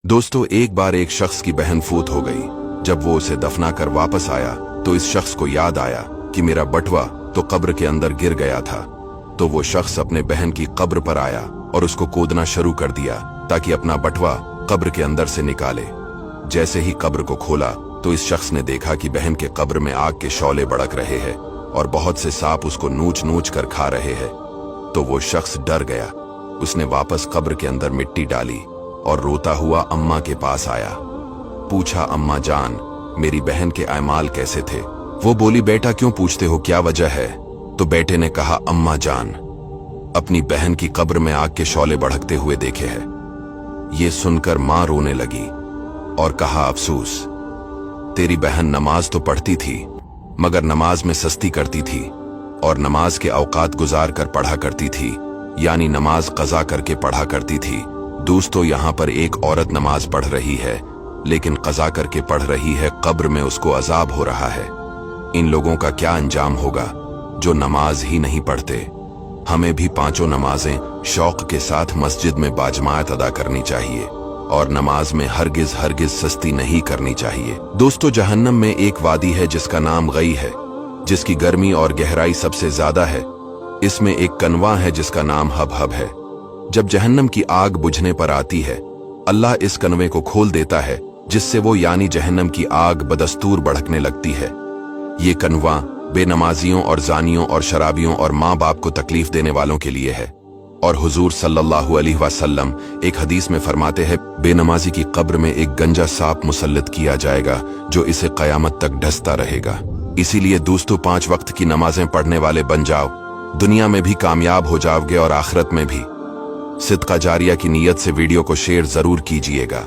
दोस्तों, एक बार एक शख्स की बहन फौत हो गई। जब वो उसे दफना कर वापस आया तो इस शख्स को याद आया कि मेरा बटवा तो कब्र के अंदर गिर गया था। तो वो शख्स अपने बहन की कब्र पर आया और उसको खोदना शुरू कर दिया ताकि अपना बटवा कब्र के अंदर से निकाले। जैसे ही कब्र को खोला तो इस शख्स ने देखा कि बहन के कब्र में आग के शौले भड़क रहे हैं और बहुत से सांप उसको नोच नोच कर खा रहे हैं। तो वो शख्स डर गया। उसने वापस कब्र के अंदर मिट्टी डाली और रोता हुआ अम्मा के पास आया। पूछा, अम्मा जान, मेरी बहन के अमाल कैसे थे? वो बोली, बेटा क्यों पूछते हो, क्या वजह है? तो बेटे ने कहा, अम्मा जान, अपनी बहन की कब्र में आग के शौले भड़कते हुए देखे हैं। ये सुनकर मां रोने लगी और कहा, अफसोस, तेरी बहन नमाज तो पढ़ती थी मगर नमाज में सस्ती करती थी और नमाज के औकात गुजार कर पढ़ा करती थी, यानी नमाज कज़ा करके पढ़ा करती थी। दोस्तों, यहाँ पर एक औरत नमाज पढ़ रही है लेकिन कज़ा करके पढ़ रही है, कब्र में उसको अजाब हो रहा है। इन लोगों का क्या अंजाम होगा जो नमाज ही नहीं पढ़ते। हमें भी पांचों नमाजें शौक के साथ मस्जिद में बाजमात अदा करनी चाहिए और नमाज में हरगिज हरगिज सस्ती नहीं करनी चाहिए। दोस्तों, जहन्नम में एक वादी है जिसका नाम गई है, जिसकी गर्मी और गहराई सबसे ज्यादा है। इसमें एक कनवा है जिसका नाम हब हब है। जब जहन्नम की आग बुझने पर आती है, अल्लाह इस कनवे को खोल देता है जिससे वो यानी जहन्नम की आग बदस्तूर भड़कने लगती है। ये कनवा बेनमाजियों और जानियों और शराबियों और माँ बाप को तकलीफ देने वालों के लिए है। और हुजूर सल्लल्लाहु अलैहि वसल्लम एक हदीस में फरमाते हैं, बेनमाजी की कब्र में एक गंजा सांप मुसल्लत किया जाएगा जो इसे कयामत तक ढसता रहेगा। इसीलिए दोस्तों, 5 वक्त की नमाजें पढ़ने वाले बन जाओ, दुनिया में भी कामयाब हो जाओगे और आखिरत में भी। सिदका जारिया की नीयत से वीडियो को शेयर जरूर कीजिएगा।